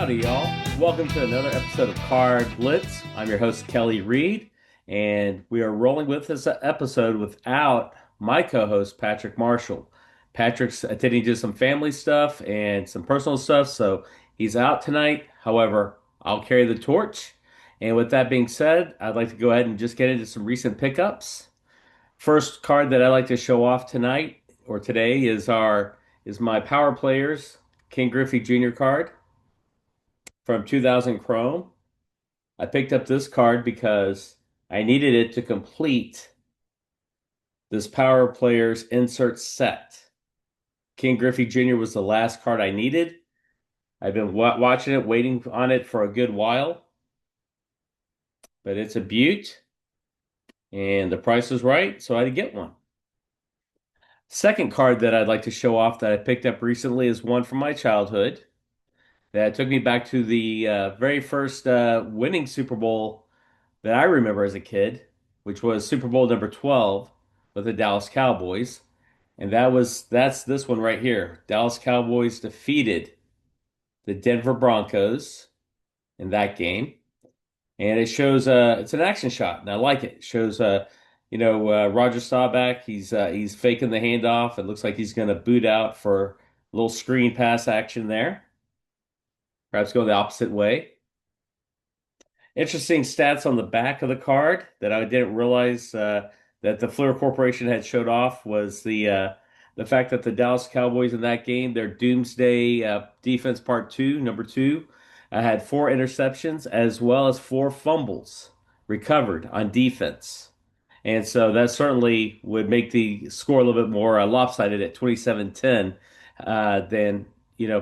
Howdy, y'all. Welcome to another episode of CardBlitz. I'm your host, Kelly Reed, and we are rolling with this episode without my co-host, Patrick Marshall. Patrick's attending to some family stuff and some personal stuff, so he's out tonight. However, I'll carry the torch. And with that being said, I'd like to go ahead and just get into some recent pickups. First card that I like to show off tonight or today is my Power Players King Griffey Jr. card from 2000 Chrome. I picked up this card because I needed it to complete this Power Players insert set. King Griffey Jr. was the last card I needed. I've been watching it, waiting on it for a good while, but it's a beaut, and the price was right, so I had to get one. Second card that I'd like to show off that I picked up recently is one from my childhood that took me back to the very first winning Super Bowl that I remember as a kid, which was Super Bowl number 12 with the Dallas Cowboys. And that's this one right here. Dallas Cowboys defeated the Denver Broncos in that game. And it shows it's an action shot, and I like it. It shows Roger Staubach, he's faking the handoff. It looks like he's going to boot out for a little screen pass action there. Perhaps go the opposite way. Interesting stats on the back of the card that I didn't realize that the Fleer Corporation had showed off was the fact that the Dallas Cowboys in that game, their Doomsday Defense Part 2, number 2, had 4 interceptions as well as 4 fumbles recovered on defense. And so that certainly would make the score a little bit more lopsided at 27-10 than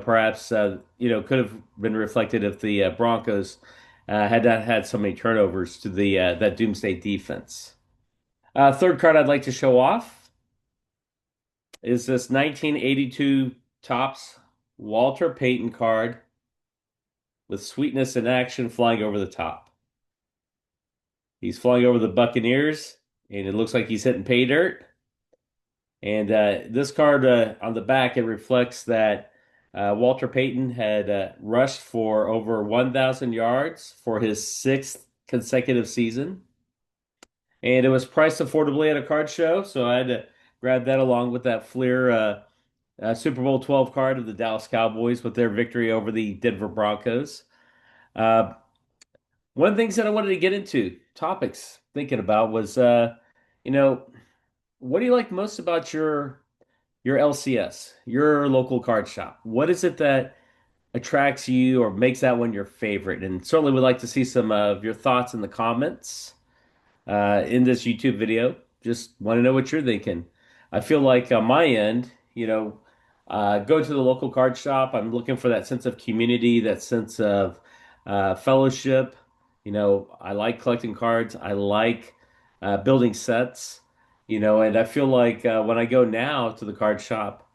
perhaps could have been reflected if the Broncos had not had so many turnovers to the that Doomsday defense. Third card I'd like to show off is this 1982 Topps Walter Payton card with sweetness and action flying over the top. He's flying over the Buccaneers, and it looks like he's hitting pay dirt. And this card on the back, it reflects that Walter Payton had rushed for over 1,000 yards for his 6th consecutive season. And it was priced affordably at a card show, so I had to grab that along with that Fleer Super Bowl 12 card of the Dallas Cowboys with their victory over the Denver Broncos. Uh, One of the things that I wanted to get into, topics, thinking about was, you know, what do you like most about your LCS, your local card shop? What is it that attracts you or makes that one your favorite? And certainly would like to see some of your thoughts in the comments in this YouTube video. Just want to know what you're thinking. I feel like on my end, go to the local card shop. I'm looking for that sense of community, that sense of fellowship. I like collecting cards. I like building sets, and I feel like when I go now to the card shop,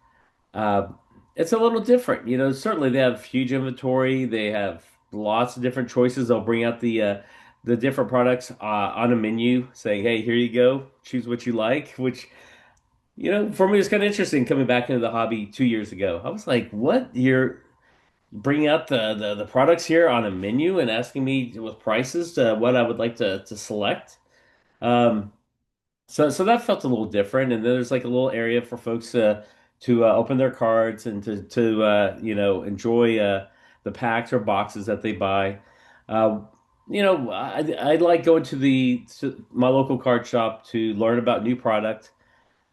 uh, it's a little different. Certainly they have huge inventory. They have lots of different choices. They'll bring out the different products on a menu saying, "Hey, here you go. Choose what you like," which, for me, it's kind of interesting coming back into the hobby 2 years ago. I was like, what? You're bringing out the products here on a menu and asking me with prices to what I would like to select. Um, so that felt a little different, and then there's like a little area for folks to open their cards and to enjoy the packs or boxes that they buy. Uh, I like going to my local card shop to learn about new product,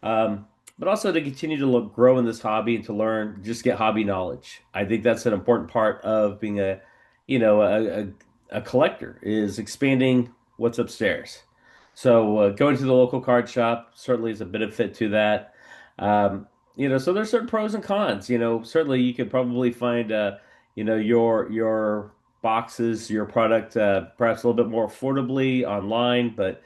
but also to continue to grow in this hobby and to learn, just get hobby knowledge. I think that's an important part of being you know, a, a collector is expanding what's upstairs. So going to the local card shop certainly is a benefit to that. So there's certain pros and cons. Certainly you could probably find, your boxes, your product, perhaps a little bit more affordably online, but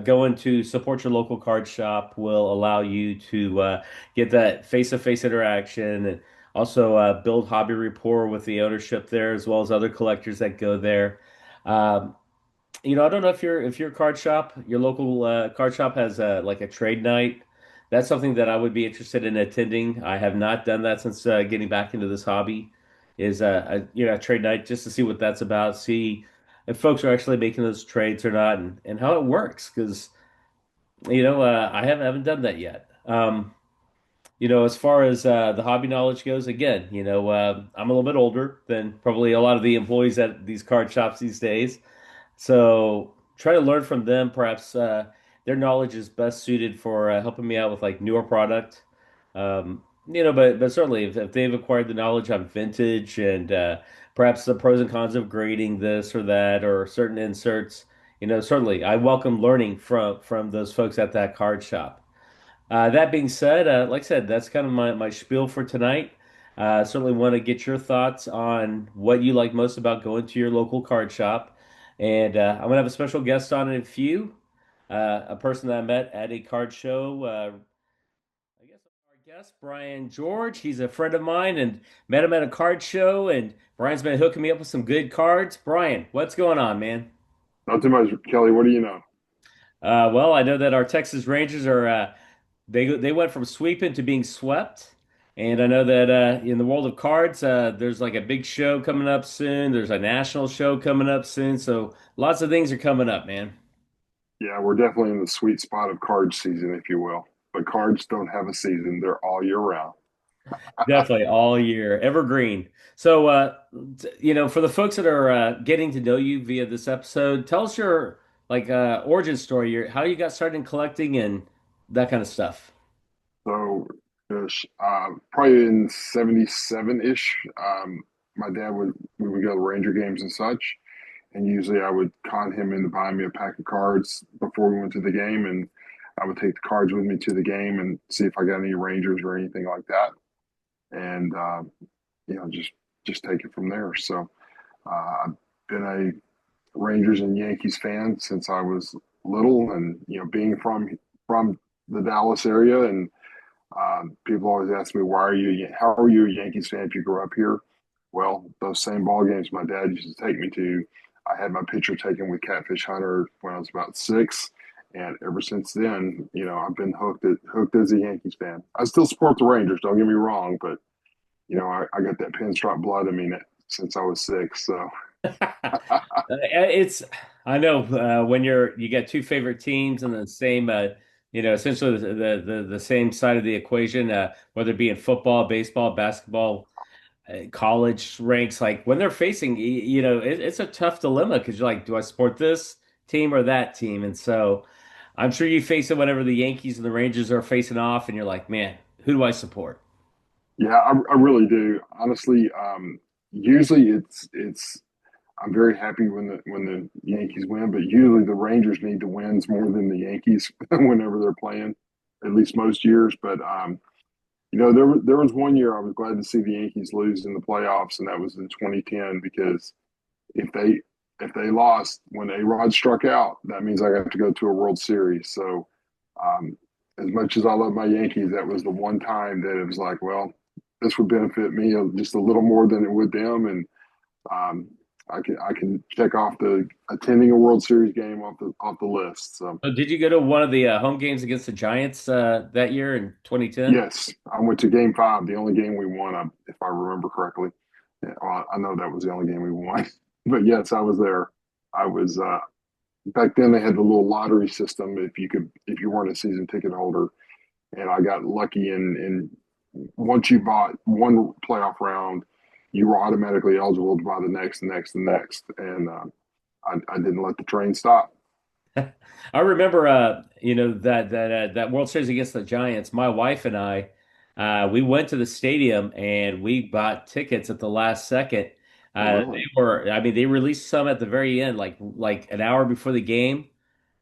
going to support your local card shop will allow you to get that face-to-face interaction and also build hobby rapport with the ownership there, as well as other collectors that go there. Um, I don't know if your card shop, your local card shop has like a trade night. That's something that I would be interested in attending. I have not done that since getting back into this hobby. is a trade night just to see what that's about, see if folks are actually making those trades or not, and how it works. Because I haven't done that yet. As far as the hobby knowledge goes, again, I'm a little bit older than probably a lot of the employees at these card shops these days. So try to learn from them. Perhaps their knowledge is best suited for helping me out with like newer product. But certainly if they've acquired the knowledge on vintage and perhaps the pros and cons of grading this or that or certain inserts, certainly I welcome learning from those folks at that card shop. That being said, like I said, that's kind of my spiel for tonight. Certainly want to get your thoughts on what you like most about going to your local card shop. And I'm going to have a special guest on in a few, a person that I met at a card show. I guess our guest, Bryan George. He's a friend of mine and met him at a card show. And Brian's been hooking me up with some good cards. Brian, what's going on, man? Not too much, Kelly. What do you know? Well, I know that our Texas Rangers are they went from sweeping to being swept, and I know that in the world of cards, there's like a big show coming up soon. There's a national show coming up soon, so lots of things are coming up, man. Yeah, we're definitely in the sweet spot of card season, if you will. But cards don't have a season, they're all year round. Definitely all year, evergreen. So, for the folks that are getting to know you via this episode, tell us your like origin story, how you got started in collecting and that kind of stuff. So, probably in 77 ish, my dad we would go to Ranger games and such. And usually I would con him into buying me a pack of cards before we went to the game. And I would take the cards with me to the game and see if I got any Rangers or anything like that. And, just take it from there. So, I've been a Rangers and Yankees fan since I was little, and being from the Dallas area, and people always ask me, how are you a Yankees fan if you grew up here? Well, those same ball games my dad used to take me to, I had my picture taken with Catfish Hunter when I was about 6. And ever since then, I've been hooked as a Yankees fan. I still support the Rangers, don't get me wrong, but I got that pinstripe blood in me since I was 6. So It's I know when you got two favorite teams in the same essentially the same side of the equation, whether it be in football, baseball, basketball, college ranks, like when they're facing it's a tough dilemma because you're like, do I support this team or that team? And so I'm sure you face it whenever the Yankees and the Rangers are facing off, and you're like, man, who do I support? yeah, I really do. Honestly, usually it's I'm very happy when the Yankees win, but usually the Rangers need the wins more than the Yankees whenever they're playing, at least most years. But there was one year I was glad to see the Yankees lose in the playoffs, and that was in 2010 because if they if they lost when A-Rod struck out, that means I got to go to a World Series. So um, as much as I love my Yankees, that was the one time that it was like, well, this would benefit me just a little more than it would them, and um, I can check off the attending a World Series game off the list. So So did you go to one of the home games against the Giants that year in 2010? yes, I went to Game 5, the only game we won, if I remember correctly. Yeah, well, I know that was the only game we won, but yes, I was there. I was back then. They had the little lottery system. If you weren't a season ticket holder, and I got lucky and once you bought one playoff round, you were automatically eligible to buy the next, the next, the next, and I didn't let the train stop. I remember, that World Series against the Giants. My wife and I, we went to the stadium and we bought tickets at the last second. Oh, really? I mean, they released some at the very end, like an hour before the game,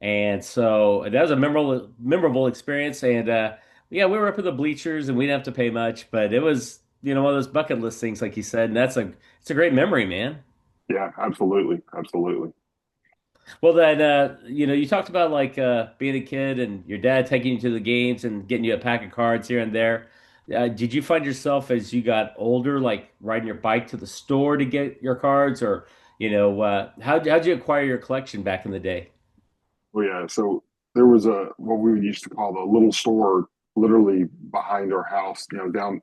and so that was a memorable experience. And yeah, we were up in the bleachers and we didn't have to pay much, but it was one of those bucket list things, like you said, and it's a great memory, man. Yeah, absolutely, absolutely. Well, then, you talked about like being a kid and your dad taking you to the games and getting you a pack of cards here and there. Did you find yourself as you got older, like riding your bike to the store to get your cards, or how'd you acquire your collection back in the day? Well, yeah. So there was what we used to call the little store, literally behind our house. Down.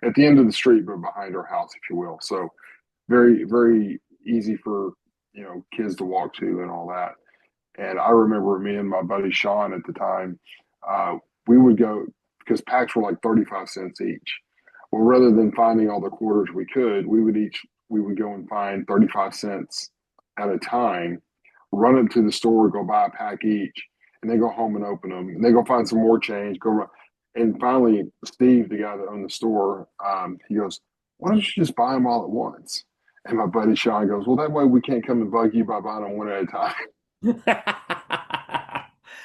at the end of the street, but behind our house, if you will. So very, very easy for, kids to walk to and all that. And I remember me and my buddy Sean at the time, uh, we would go because packs were like 35 cents each. Well, rather than finding all the quarters we could, we would go and find 35 cents at a time, run up to the store, go buy a pack each, and then go home and open them. And then go find some more change, go run. And finally, Steve, the guy that owned the store, he goes, "Why don't you just buy them all at once?" And my buddy Sean goes, "Well, that way we can't come and bug you by buying them one at a time."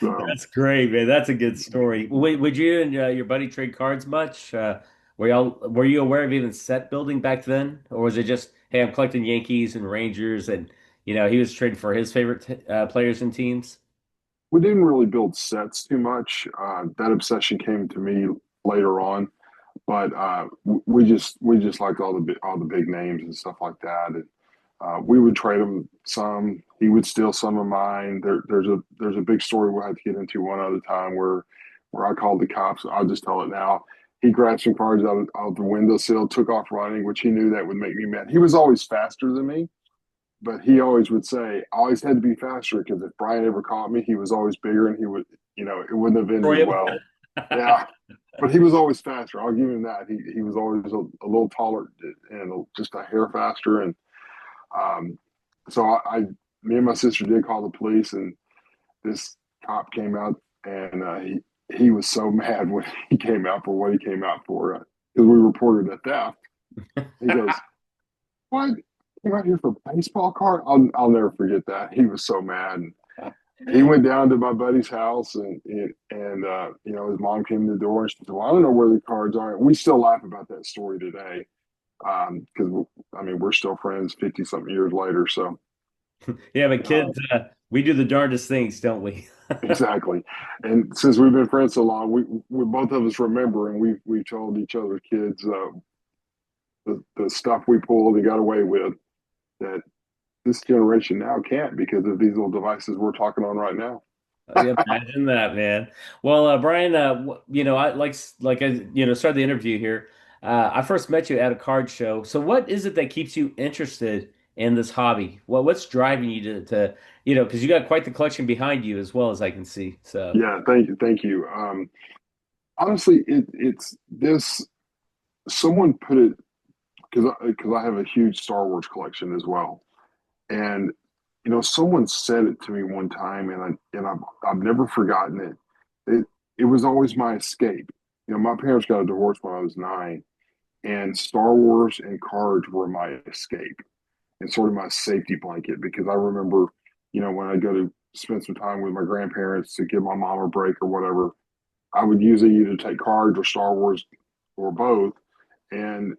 So That's great, man. That's a good story. Would you and your buddy trade cards much? Were you aware of even set building back then, or was it just, hey, I'm collecting Yankees and Rangers, and he was trading for his favorite players and teams? we didn't really build sets too much. That obsession came to me later on, but we just liked all the big names and stuff like that. And we would trade him some. He would steal some of mine. There's a big story we'll have to get into one other time where I called the cops. I'll just tell it now. He grabbed some cards out of the windowsill, took off running, which he knew that would make me mad. He was always faster than me, but he always would say, I always had to be faster because if Brian ever caught me, he was always bigger and he would, it wouldn't have ended Troy? well. Yeah. But he was always faster. I'll give him that. He was always a little taller and just a hair faster. And um, so me and my sister did call the police, and this cop came out, and he was so mad when he came out for what he came out for because we reported a theft. He goes, "What? Came out here for a baseball card?" I'll never forget that. He was so mad. He went down to my buddy's house, and his mom came to the door and she said, "Well, I don't know where the cards are." We still laugh about that story today because I mean we're still friends 50 something years later. So Yeah, but uh, kids, we do the darndest things, don't we? exactly. And since we've been friends so long, we both of us remember, and we've told each other kids the stuff we pulled and got away with that this generation now can't because of these little devices we're talking on right now. Yeah, imagine that, man. Well, Brian, I like I started the interview here. I first met you at a card show. So, what is it that keeps you interested in this hobby? What's driving you to because you got quite the collection behind you as well as I can see. So, Yeah, thank you. Honestly, it's this. Someone put it because I have a huge Star Wars collection as well, and someone said it to me one time, and I've never forgotten it. It was always my escape. My parents got a divorce when I was 9, and Star Wars and cards were my escape and sort of my safety blanket because I remember, when I go to spend some time with my grandparents to give my mom a break or whatever, I would usually either take cards or Star Wars or both. And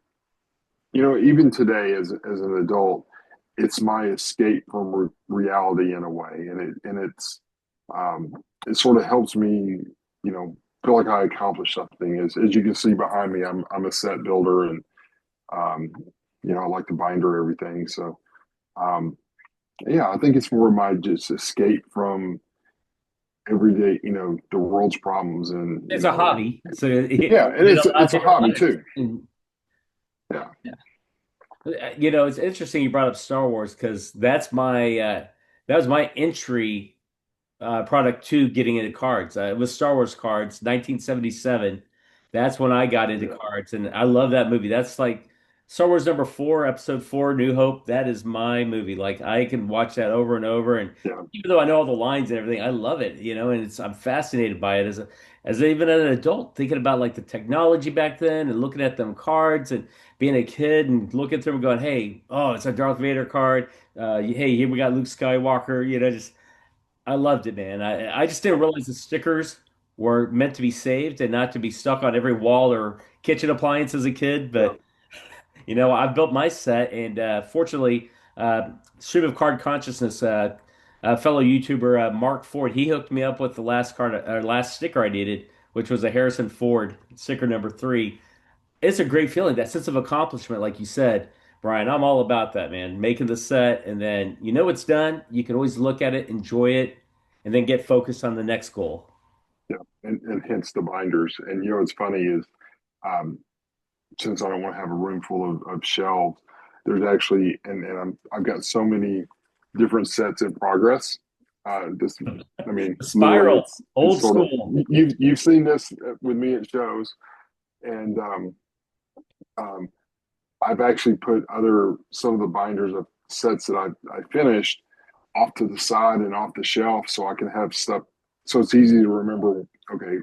even today as an adult, it's my escape from reality in a way, it sort of helps me, feel like I accomplished something. As you can see behind me, I'm a set builder, and um, I like to binder everything. So um, yeah, I think it's more my just escape from everyday, the world's problems, and it's a hobby. So, it, yeah, and it it's allows a you to hobby relax. too. Yeah, It's interesting you brought up Star Wars because that was my entry product to getting into cards. It was Star Wars cards, 1977. That's when I got into yeah, cards, and I love that movie. That's like Star Wars number four, episode four, New Hope. That is my movie. Like I can watch that over and over, and yeah, even though I know all the lines and everything, I love it. And I'm fascinated by it as even an adult, thinking about like the technology back then and looking at them cards and being a kid and looking through them, going, "Hey, oh, it's a Darth Vader card. Hey, here we got Luke Skywalker." Just I loved it, man. I just didn't realize the stickers were meant to be saved and not to be stuck on every wall or kitchen appliance as a kid. yeah, But I built my set, and fortunately, stream of card consciousness, a fellow YouTuber, Mark Ford, he hooked me up with the last sticker I needed, which was a Harrison Ford sticker number three. It's a great feeling, that sense of accomplishment, like you said, Brian. I'm all about that, man. Making the set, and then it's done. You can always look at it, enjoy it, and then get focused on the next goal. yeah, and hence the binders. And it's funny is um, since I don't want to have a room full of shelves, there's actually, I've got so many different sets in progress. This, I mean, The literally, spiral, it's old sort of school. you've seen this with me at shows, and um, I've actually put other some of the binders of sets that I finished off to the side and off the shelf, so I can have stuff. So it's easy to remember. Okay,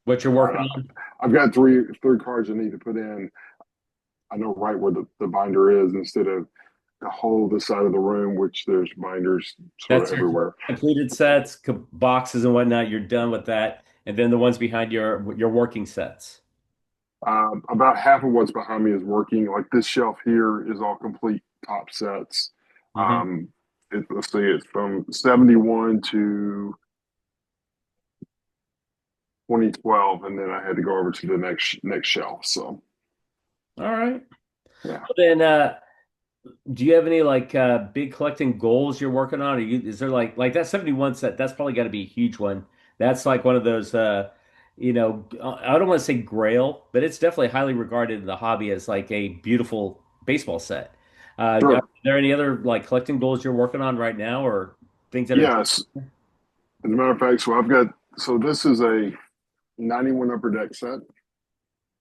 What you're all right, working on? I've got three cards I need to put in. I know right where the binder is instead of the whole this side of the room, which there's binders sort of That's your everywhere. completed sets, boxes and whatnot. You're done with that, and then the ones behind your working sets. About half of what's behind me is working. Like this shelf here is all complete top sets. Hmm. Let's see, it's from 71 to 2012, and then I had to go over to the next shelf. So All right. yeah, Then, do you have any like big collecting goals you're working on? Is there like that 71 set? That's probably got to be a huge one. That's like one of those I don't want to say grail, but it's definitely highly regarded in the hobby as like a beautiful baseball set. Are sure. there any other like collecting goals you're working on right now or things that are Yes, as a matter of fact, so this is a 91 upper deck set,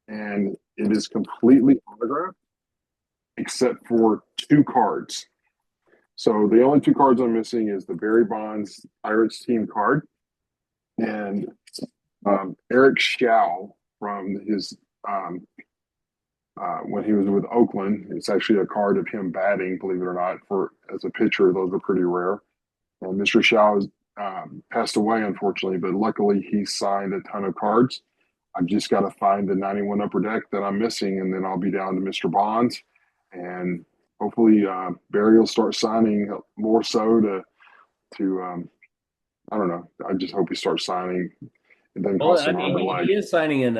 and it is completely autographed except for two cards. So the only two cards I'm missing is the Barry Bonds Pirates team card and Eric Shaw from his when he was with Oakland. It's actually a card of him batting, believe it or not. For as a pitcher, those are pretty rare. And Mr. Shaw has passed away, unfortunately, but luckily he signed a ton of cards. I've just got to find the 91 upper deck that I'm missing, and then I'll be down to Mr. Bonds, and hopefully Barry will start signing more so to I don't know. I just hope he starts signing. It doesn't well, cost I an arm mean, and a he leg. is signing in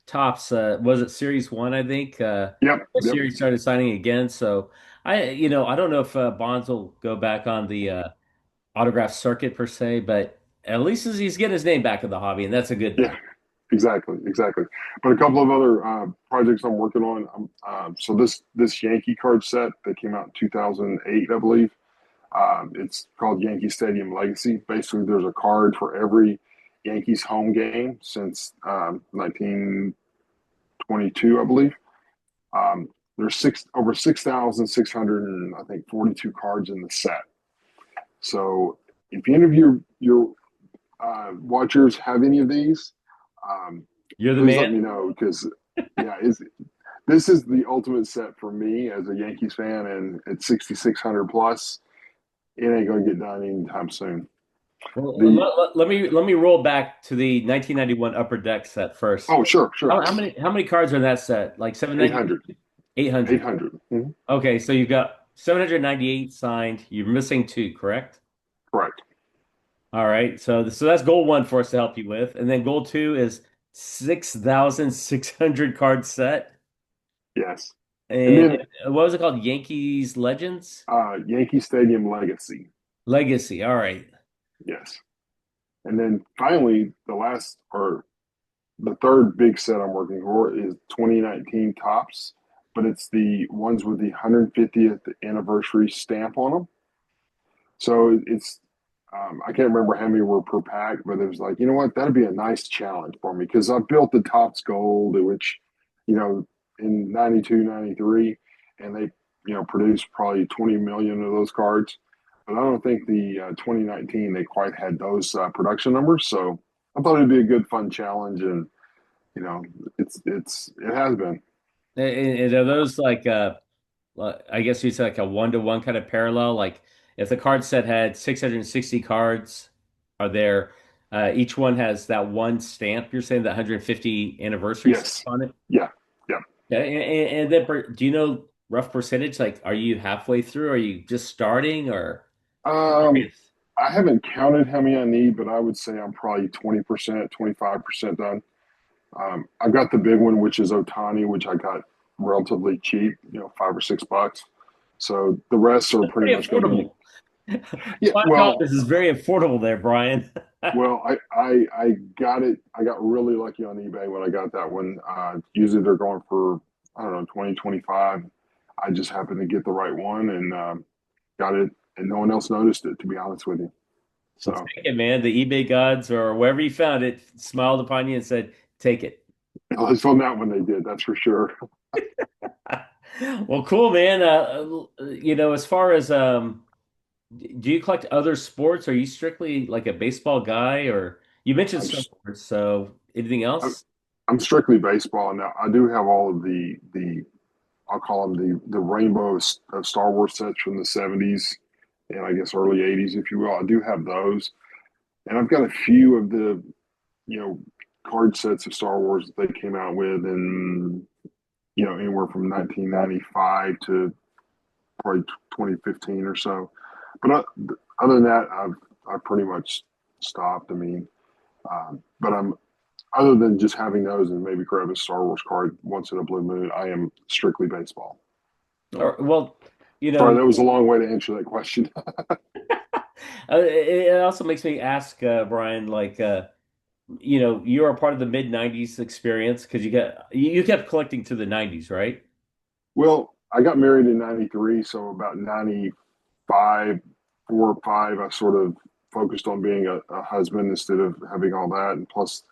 tops. Was it Series One? I think. Yep, yep, Series started signing again. So I don't know if Bonds will go back on the autograph circuit per se, but at least he's getting his name back in the hobby, and that's a good yeah, thing. exactly, exactly. But a couple of other projects I'm working on. So this Yankee card set that came out in 2008, I believe. It's called Yankee Stadium Legacy. Basically, there's a card for every Yankees home game since 1922, I believe. There's over 6,600 and I think 42 cards in the set. So if any of your watchers have any of these, um, You're the please let man. me know because yeah, this is the ultimate set for me as a Yankees fan, and at 6,600 plus, it ain't gonna get done anytime soon. Well, The let me roll back to the 1991 Upper Deck set first. Oh, sure, sure, How many cards are in that set? Like 790, 800, 800. 800. Mm-hmm. Okay, so you've got 798 signed. You're missing two, correct? Correct. All right. So that's goal one for us to help you with. And then goal two is 6,600 card set. Yes, and And then what was it called? Yankees Legends? Yankee Stadium Legacy. Legacy. All right. Yes, and then finally the third big set I'm working for is 2019 tops, but it's the ones with the 150th anniversary stamp on them. So it's I can't remember how many were per pack, but it was like, you know what, that'd be a nice challenge for me because I built the Topps Gold, which, you know, in 92, 93, and they, produced probably 20 million of those cards. But I don't think the 2019 they quite had those production numbers. So I thought it'd be a good, fun challenge, and you know, it has been. And are those like I guess you'd say like a one-to-one kind of parallel? Like if the card set had 660 cards, are there each one has that one stamp, you're saying, that 150 anniversary stamp Yes, on it? yeah, yeah. Okay, and then do you know rough percentage? Like, are you halfway through? Are you just starting? Or Um, curious. I haven't counted how many I need, but I would say I'm probably 20%, 25% done. I've got the big one, which is Otani, which I got relatively cheap, $5 or $6. So the rest are That's pretty pretty much going to be, affordable. yeah. $5 is very affordable there, Brian. I got it. I got really lucky on eBay when I got that one. Usually they're going for I don't know, 2025. I just happened to get the right one and got it, and no one else noticed it, to be honest with you. Well, So take it, man. The eBay gods or wherever you found it smiled upon you and said, "Take it." it's on that one they did, that's for sure. Well, cool, man. As far as do you collect other sports? Are you strictly like a baseball guy, or you mentioned I'm snowboards? So anything I'm, else? I'm strictly baseball now. I do have all of the I'll call them the rainbow of Star Wars sets from the '70s and I guess early '80s, if you will. I do have those, and I've got a few of the you know card sets of Star Wars that they came out with, and anywhere from 1995 to probably 2015 or so. But other than that, I've pretty much stopped. I mean, but I'm other than just having those and maybe grab a Star Wars card once in a blue moon, I am strictly baseball. So Or well, you sorry, know, that was a long way to answer that question. it also makes me ask Brian, like, you're a part of the mid '90s experience because you kept collecting to the '90s, right? Well, I got married in '93, so about '95, 4 or 5, I sort of focused on being a husband instead of having all that. And plus,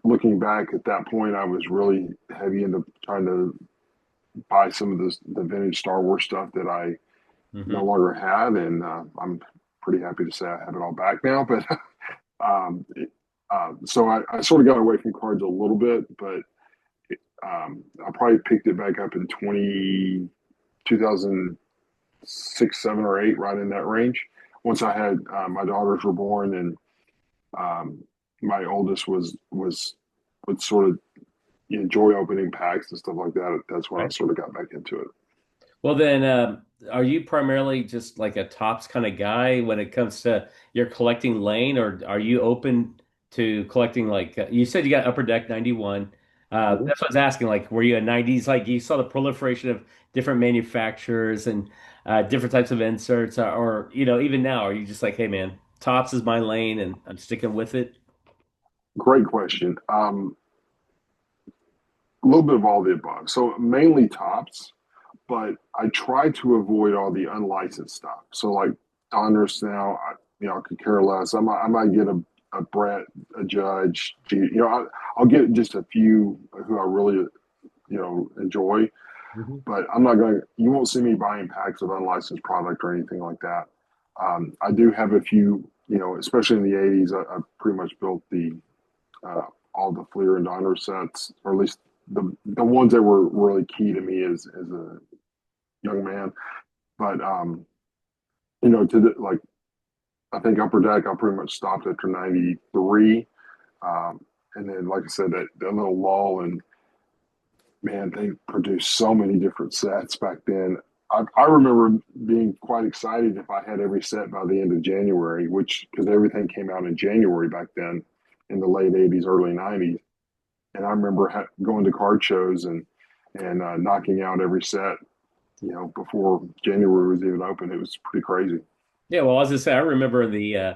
looking back at that point, I was really heavy into trying to buy some of the vintage Star Wars stuff that I no Hmm. longer have, and I'm pretty happy to say I have it all back now. But so I sort of got away from cards a little bit, but I probably picked it back up in 2006, 7, or 8, right in that range. Once I had my daughters were born, and um, my oldest was would sort of enjoy opening packs and stuff like that. That's when I Right. sort of got back into it. Well, then, are you primarily just like a tops kind of guy when it comes to your collecting lane, or are you open to collecting like you said you got Upper Deck 91? Mhm. That's what I was asking. Like, were you a '90s? Like, you saw the proliferation of different manufacturers and different types of inserts, or even now, are you just like, hey, man, tops is my lane, and I'm sticking with it? Great question. A little bit of all the above. So mainly tops, but I try to avoid all the unlicensed stuff. So like Donruss now, I could care less. I might get a Brett, a Judge. I'll get just a few who I really enjoy, Hmm. but I'm not going to. You won't see me buying packs of unlicensed product or anything like that. I do have a few, especially in the '80s. I pretty much built uh, all the Fleer and Donner sets, or at least the ones that were really key to me as a young man. But like I think Upper Deck, I pretty much stopped after '93, and then like I said, that little lull, and man, they produced so many different sets back then. I remember being quite excited if I had every set by the end of January, which because everything came out in January back then in the late '80s, early '90s. And I remember going to card shows and knocking out every set, before January was even open. It was pretty crazy. Yeah, well, as I say, I remember in the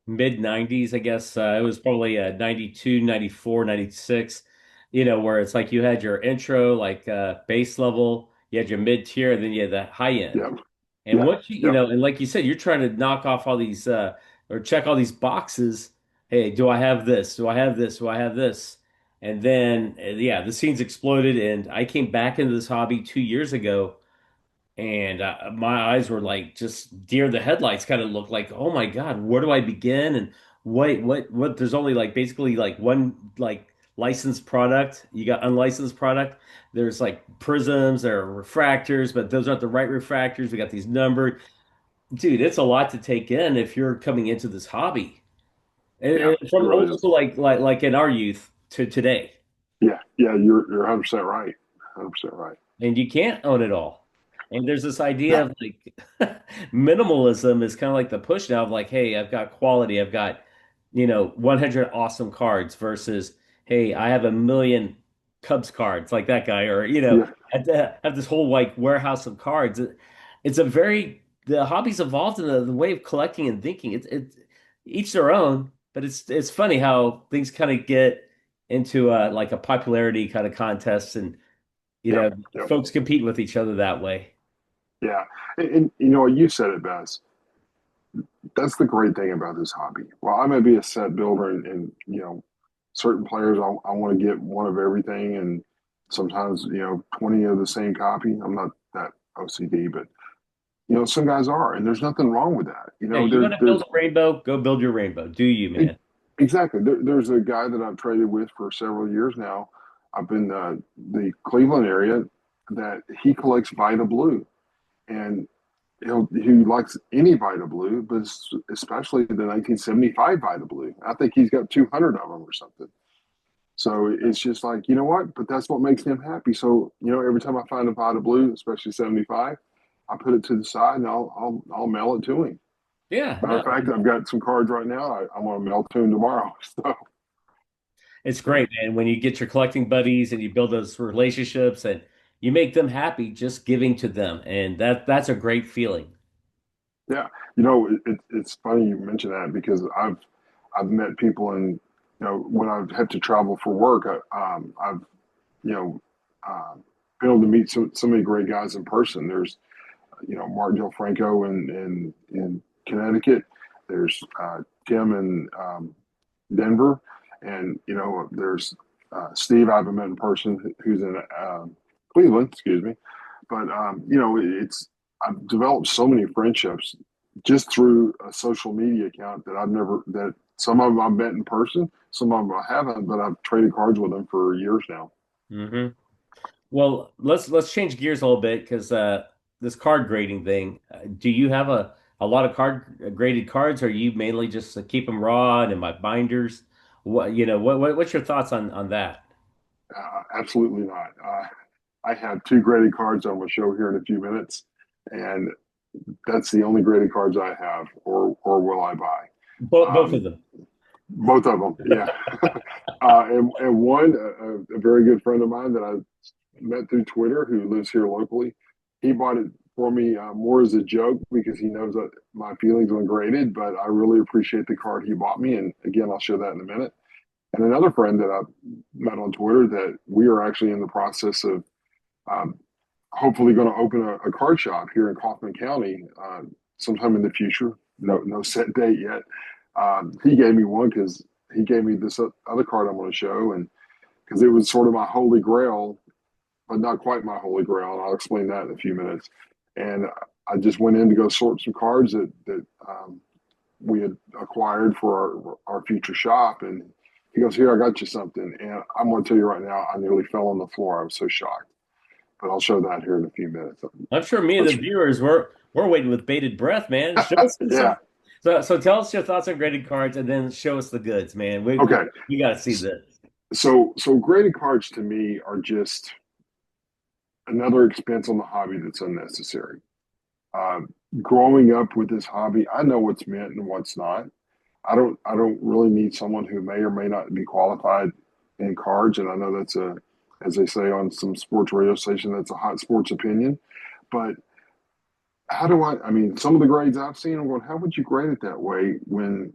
mid '90s, I guess it was probably 92, 94, 96, where it's like you had your intro, like base level, you had your mid tier, and then you had the high end. Yep. And Yeah. once Yep. and like you said, you're trying to knock off all these or check all these boxes. Hey, do I have this? Do I have this? Do I have this? And then, yeah, the scenes exploded, and I came back into this hobby 2 years ago, and my eyes were like just deer in the headlights, kind of looked like, oh my God, where do I begin? And what? There's only like basically like one like licensed product. You got unlicensed product. There's like prisms, there are refractors, but those aren't the right refractors. We got these numbered. Dude, it's a lot to take in if you're coming into this hobby. Yeah. And It from really old is. school, like in our youth to today. Yeah. Yeah. You're 100% right. 100% right. And you can't own it all. And there's this idea No. of like minimalism is kind of like the push now of like, hey, I've got quality, I've got 100 awesome cards versus, hey, I have a million Cubs cards like that guy, or Yeah. have this whole like warehouse of cards. It's a very the hobby's evolved in the way of collecting and thinking. It's each their own, but it's funny how things kind of get into like a popularity kind of contest and You Yep. know, Yep. folks compete with each other that way. Yeah. And you know, you said it best. That's the great thing about this hobby. Well, I may be a set builder, and you know, certain players I want to get one of everything, and sometimes 20 of the same copy. I'm not that OCD, but some guys are, and there's nothing wrong with that. Yeah, you want to build a rainbow, go build your rainbow. Do you, man? exactly. There's a guy that I've traded with for several years now up in the Cleveland area that he collects Vita Blue, and he likes any Vita Blue, but especially the 1975 Vita Blue. I think he's got 200 of them or something. So it's just like, you know what? But that's what makes him happy. So, every time I find a Vita Blue, especially 75, I put it to the side and I'll mail it to him. Yeah, Matter of no, fact, I've got some cards right now. I'm going to mail to him tomorrow. So, it's great, man. When you get your collecting buddies and you build those relationships and you make them happy just giving to them, and that's a great feeling. yeah, it's funny you mention that because I've met people, and when I've had to travel for work, I've you know been able to meet so many great guys in person. There's Martin Del Franco in Connecticut. There's Tim in Denver, and there's Steve I haven't met in person who's in Cleveland, excuse me. But it's I've developed so many friendships just through a social media account that some of them I've met in person, some of them I haven't, but I've traded cards with them for years now. Hmm. Well, let's change gears a little bit because this card grading thing. Do you have a lot of card graded cards, or you mainly just keep them raw and in my binders? What's your thoughts on that? Absolutely not. I have two graded cards I'm going to show here in a few minutes, and that's the only graded cards I have, or will I buy. Both of Um, them. both of them, yeah. And one, a very good friend of mine that I met through Twitter who lives here locally, he bought it for me more as a joke because he knows that my feelings on graded, but I really appreciate the card he bought me. And again, I'll show that in a minute. And another friend that I met on Twitter that we are actually in the process of um, hopefully going to open a card shop here in Kaufman County sometime in the future. No set date yet. He gave me one because he gave me this other card I'm going to show, and because it was sort of my holy grail, but not quite my holy grail, and I'll explain that in a few minutes. And I just went in to go sort some cards that we had acquired for our future shop, and he goes, "Here, I got you something." And I'm going to tell you right now, I nearly fell on the floor. I was so shocked. But I'll show that here in a few minutes. I'm sure me and the Let's, viewers we're waiting with bated breath, man. Show us yeah. some. So tell us your thoughts on graded cards, and then show us the goods, man. Okay. We got to see this. So graded cards to me are just another expense on the hobby that's unnecessary. Uh, Growing up with this hobby, I know what's meant and what's not. I don't really need someone who may or may not be qualified in cards, and I know that's as they say on some sports radio station, that's a hot sports opinion. But how do I mean, some of the grades I've seen, I'm going, how would you grade it that way when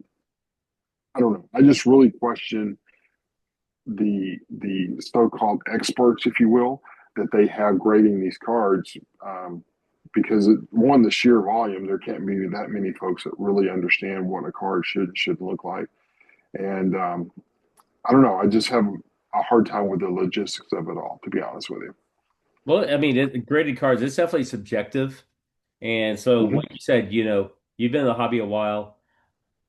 I don't know. I just really question the so-called experts, if you will, that they have grading these cards. Because one, the sheer volume, there can't be that many folks that really understand what a card should look like. And I don't know. I just have a hard time with the logistics of it all, to be honest with you. Well, I mean, graded cards, it's definitely subjective. And so, Hmm. like you said, you've been in the hobby a while.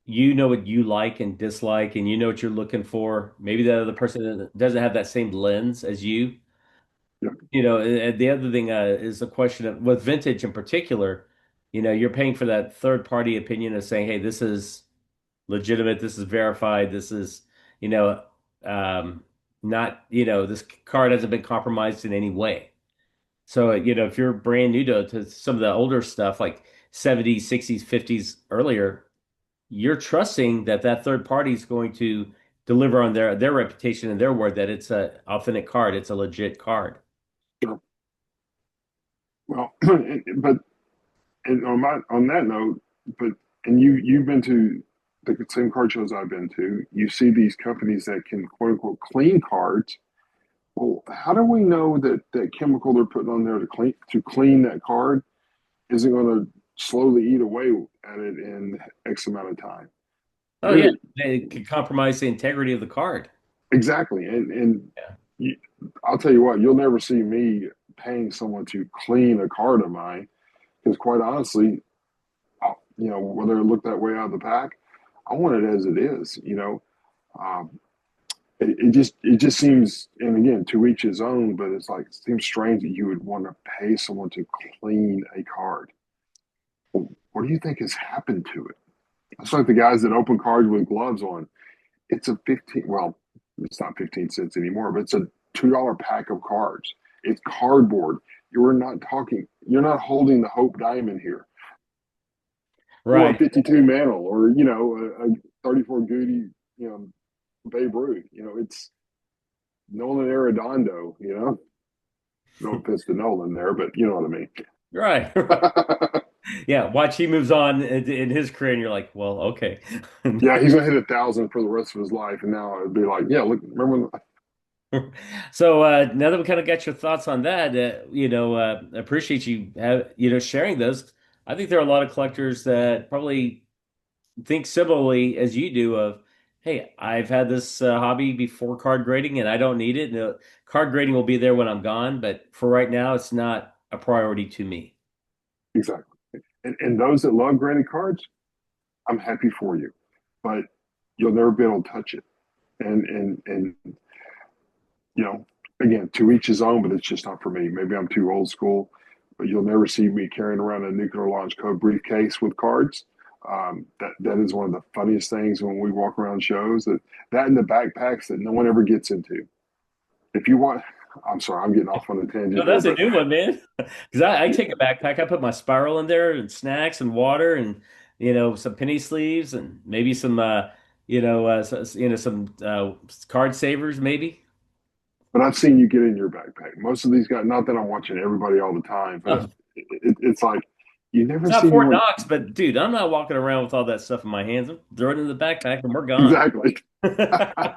You know what you like and dislike, and you know what you're looking for. Maybe that other person doesn't have that same lens as you. Yeah, And the other thing is the question of with vintage in particular, you're paying for that third party opinion of saying, hey, this is legitimate, this is verified, this is, you know, um, not, this card hasn't been compromised in any way. So, if you're brand new to some of the older stuff like 70s, 60s, 50s earlier, you're trusting that that third party is going to deliver on their reputation and their word that it's a authentic card, it's a legit card. sure. Well, but and on that note, but and you've been to the same card shows I've been to. You see these companies that can quote unquote clean cards Well, how do we know that that chemical they're putting on there to clean that card isn't going to slowly eat away at it in X amount of time? Oh yeah, There, it could compromise the integrity of the card. exactly, and Yeah. you, I'll tell you what, you'll never see me paying someone to clean a card of mine because, quite honestly, whether it looked that way out of the pack, I want it as it is. Um, it just seems, and again, to each his own, but it's like it seems strange that you would want to pay someone to clean a card. What do you think has happened to it? It's like the guys that open cards with gloves on. It's a 15, well, it's not 15 cents anymore, but it's a $2 pack of cards. It's cardboard. You're not holding the Hope Diamond here or a Right. 52 Mantle or, a 34 Goody, Babe Ruth. It's Nolan Arredondo, No offense to Nolan there, but you know what I mean. Right. Right. Yeah. Watch he moves on in his career, and you're like, well, okay. Yeah, he's gonna hit 1,000 for the rest of his life, and now it'd be like, yeah, look, remember when So now that we kind of got your thoughts on that, appreciate you sharing those. I think there are a lot of collectors that probably think similarly as you do of, hey, I've had this hobby before card grading and I don't need it. No, card grading will be there when I'm gone, but for right now, it's not a priority to me. exactly. And those that love graded cards, I'm happy for you, but you'll never be able to touch it. And you know, again, to each his own, but it's just not for me. Maybe I'm too old school, but you'll never see me carrying around a nuclear launch code briefcase with cards. That is one of the funniest things when we walk around shows, that in the backpacks that no one ever gets into. If you want, I'm sorry, I'm getting off on a No, tangent there, that's a but new one, man. Because I take a backpack, I put my spiral in there and snacks and water and some penny sleeves and maybe some some card savers maybe. I've seen you get in your backpack. Most of these guys, not that I'm watching everybody all the time, but it's like you It's never see not Fort anyone Knox, but dude, I'm not walking around with all that stuff in my hands. I'm throwing it in the backpack and we're gone. exactly. Well,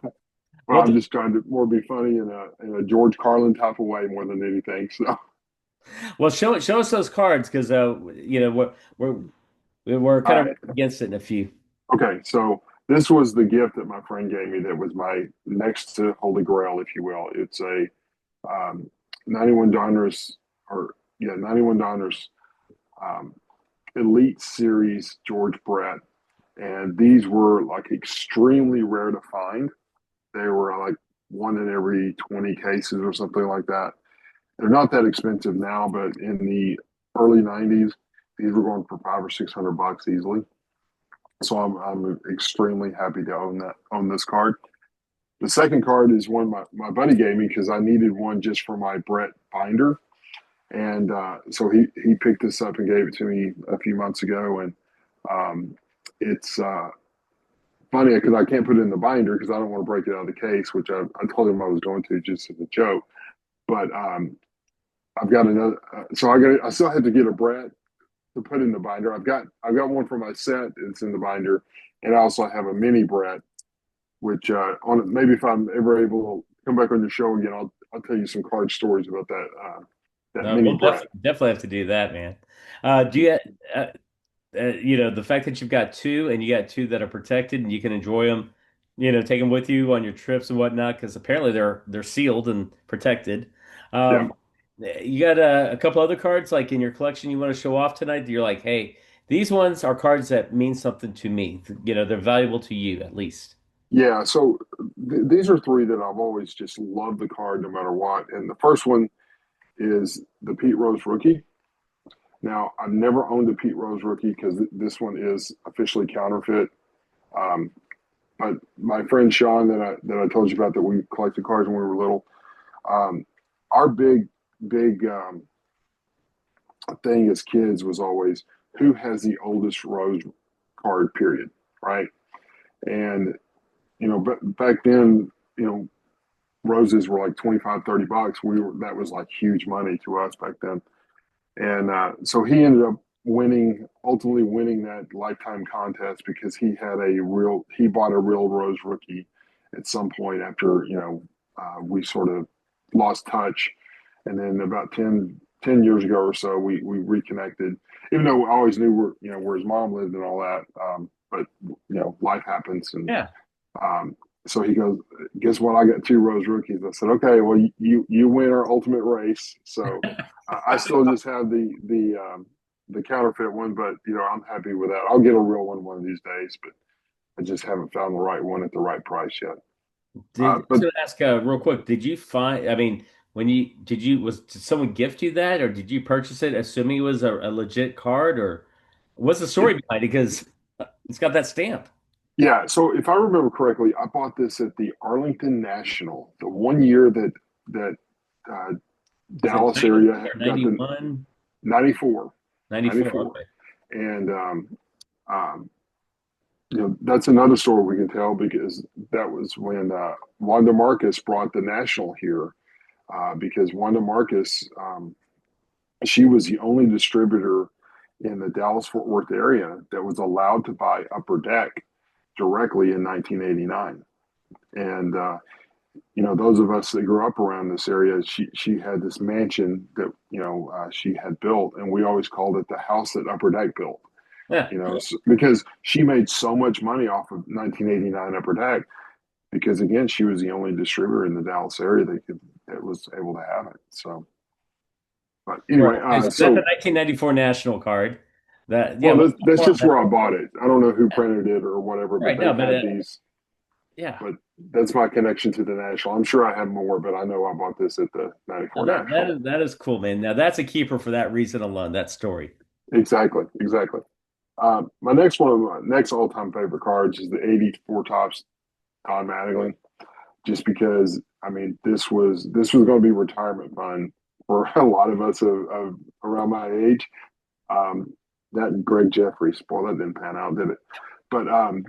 Well, I'm just trying to more be funny in a George Carlin type of way more than anything. So, well, show us those cards because we're all kind of right, against it in a few. okay. So this was the gift that my friend gave me. That was my next to Holy Grail, if you will. It's a 91 Diners, or yeah, 91 Diners um, Elite Series George Brett, and these were like extremely rare to find. They were like one in every 20 cases or something like that. They're not that expensive now, but in the early 90s, these were going for 500 or 600 bucks easily. So I'm extremely happy to own this card. The second card is one my buddy gave me because I needed one just for my Brett binder, and so he picked this up and gave it to me a few months ago, and it's funny because I can't put it in the binder because I don't want to break it out of the case, which I told him I was going to just as a joke. But I've got another, so I still have to get a Brett to put in the binder. I've got one for my set that's in the binder, and I also have a mini Brett, which on maybe if I'm ever able to come back on your show again, I'll tell you some card stories about that No, mini we'll Brett. definitely have to do that, man. Do you uh, the fact that you've got two and you got two that are protected and you can enjoy them, take them with you on your trips and whatnot because apparently they're sealed and protected. Yeah, Um, you got a couple other cards like in your collection you want to show off tonight. You're like, hey, these ones are cards that mean something to me. They're valuable to you at least. yeah. So these are three that I've always just loved the card no matter what. And the first one is the Pete Rose rookie. Now I've never owned a Pete Rose rookie because this one is officially counterfeit. Um, but my friend Sean that I told you about that we collected cards when we were little. Um, our big thing as kids was always who has the oldest Rose card, period, right? And but back then, roses were like 25, 30 bucks. That was like huge money to us back then. And so he ended up ultimately winning that lifetime contest because he bought a real Rose rookie at some point after, we sort of lost touch. And then about 10 years ago or so, we reconnected. Even though I always knew where his mom lived and all that, but life happens, and Yeah. um, so he goes, "Guess what? I got two Rose rookies." I said, "Okay, well you win our ultimate race." So I still just have the counterfeit one, but I'm happy with that. I'll get a real one of these days, but I just haven't found the right one at the right price yet. I was But going to ask real quick, did you find, I mean, did someone gift you that or did you purchase it assuming it was a legit card or what's the it, story behind it? Because it's got that stamp. yeah, so if I remember correctly, I bought this at the Arlington National, the one year that uh, Is it Dallas 90 area or got the 91? 94, 94. 94. Okay. And um, that's another story we can tell because that was when Wanda Marcus brought the National here because Wanda Marcus, she was the only distributor in the Dallas Fort Worth area that was allowed to buy Upper Deck directly in 1989. And those of us that grew up around this area, she had this mansion that she had built, and we always called it the house that Upper Deck built. Yeah. Because she made so much money off of 1989 Upper Deck. Because again, she was the only distributor in the Dallas area that was able to have it. So, but Right. anyway, Okay, so that's a so 1994 National card. That well, yeah, that's more just where I memorable. bought it. I don't know who Yeah. printed it or whatever, but Right. they No, but had these. yeah. But that's my connection to the National. I'm sure I have more, but I know I bought this at the No, '94 that National. is cool, man. Now that's a keeper for that reason alone. That story. Exactly, exactly. My next one of my next all-time favorite cards is the '84 Topps Todd Mattingly. Just because I mean this was going to be retirement fun for a lot of us of around my age. Um, that Greg Jeffries, boy, that didn't pan out, did it? But um,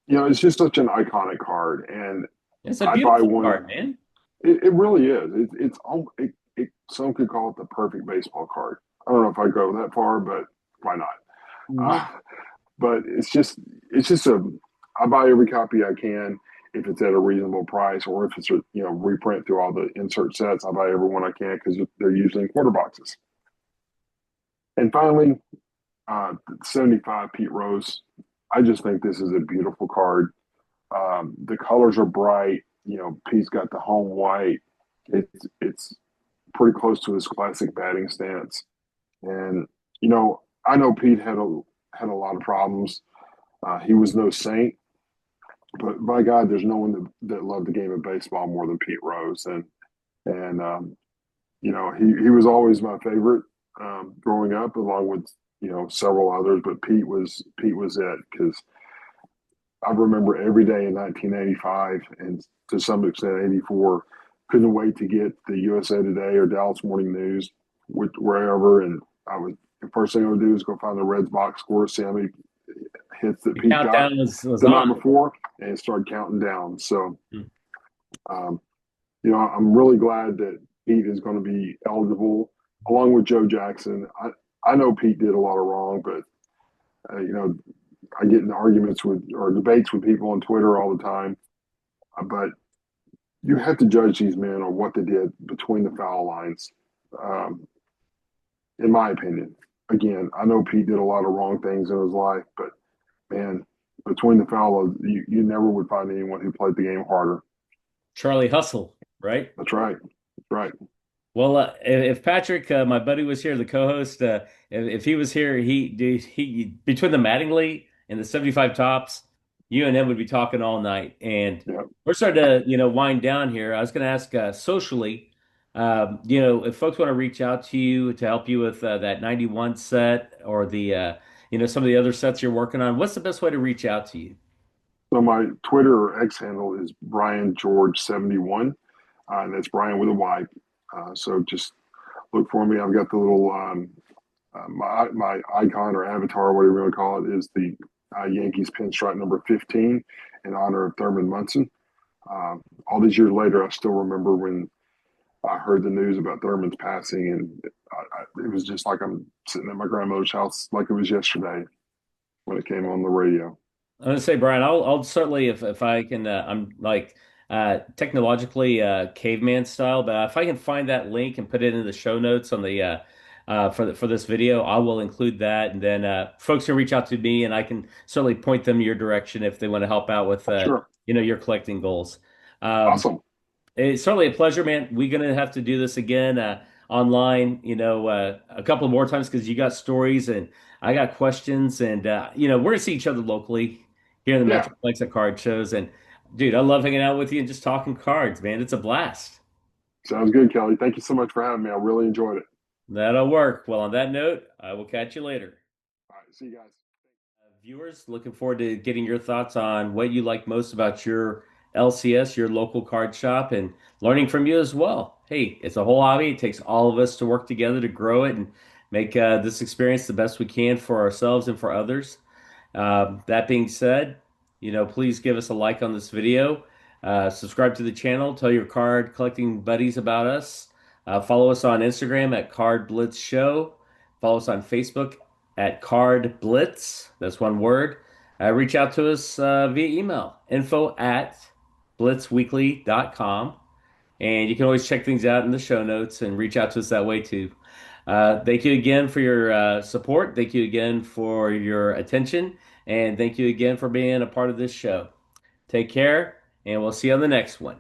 it's just such an iconic card, and It's a I'd buy beautiful one. card, man. It really is. Some could call it the perfect baseball card. I don't know if I go that far, but why not? Hmm. Uh, but it's just a I buy every copy I can if it's at a reasonable price, or if it's a reprint through all the insert sets. I buy every one I can because they're usually in quarter boxes. And finally, 75 Pete Rose. I just think this is a beautiful card. The colors are bright. Pete's got the home white. It's pretty close to his classic batting stance. And I know Pete had a lot of problems. He was no saint, but by God, there's no one that loved the game of baseball more than Pete Rose. And he was always my favorite growing up, along with several others. But Pete was it because I remember every day in 1985 and to some extent '84. Couldn't wait to get the USA Today or Dallas Morning News, wherever, and I would the first thing I would do is go find the Reds box score, see how many hits that The Pete got countdown was the night on. before, and start counting down. So, um, I'm really glad that Pete is going to be eligible along with Joe Jackson. I know Pete did a lot of wrong, but I get in arguments with or debates with people on Twitter all the time. But you have to judge these men on what they did between the foul lines, um, in my opinion. Again, I know Pete did a lot of wrong things in his life, but man, between the foul lines, you never would find anyone who played the game harder. Charlie Hustle, right? That's right. That's right. Well, if Patrick, my buddy, was here, the co-host, if he was here, he between the Mattingly and the 75 tops, you and him would be talking all night. And Yeah. we're starting to, wind down here. I was going to ask socially, if folks want to reach out to you to help you with that 91 set or some of the other sets you're working on, what's the best way to reach out to you? So my Twitter or X handle is Bryan George 71, and that's Brian with a Y. So just look for me. I've got the little my icon or avatar, whatever you want to call it, is the Yankees pinstripe number 15 in honor of Thurman Munson. All these years later, I still remember when I heard the news about Thurman's passing, and it was just like I'm sitting at my grandmother's house like it was yesterday when it came on the radio. I'm gonna say, Brian, I'll certainly if I can, I'm like technologically caveman style. But if I can find that link and put it in the show notes on the for this video, I will include that. And then folks can reach out to me, and I can certainly point them your direction if they want to help out with Sure. your collecting goals. Um, Awesome. it's certainly a pleasure, man. We're gonna have to do this again online, a couple more times because you got stories and I got questions, and we're gonna see each other locally here in the Yeah. Metroplex at card shows. And dude, I love hanging out with you and just talking cards, man. It's a blast. Sounds good, Kelly. Thank you so much for having me. I really enjoyed it. That'll work. Well, on that note, I will catch you later. All right. See you guys. Viewers, looking forward to getting your thoughts on what you like most about your LCS, your local card shop, and learning from you as well. Hey, it's a whole hobby. It takes all of us to work together to grow it and make this experience the best we can for ourselves and for others. That being said, please give us a like on this video, subscribe to the channel, tell your card collecting buddies about us, follow us on Instagram at CardBlitz Show, follow us on Facebook at CardBlitz. That's one word. Reach out to us via email, info@blitzweekly.com. And you can always check things out in the show notes and reach out to us that way too. Thank you again for your support. Thank you again for your attention. And thank you again for being a part of this show. Take care, and we'll see you on the next one.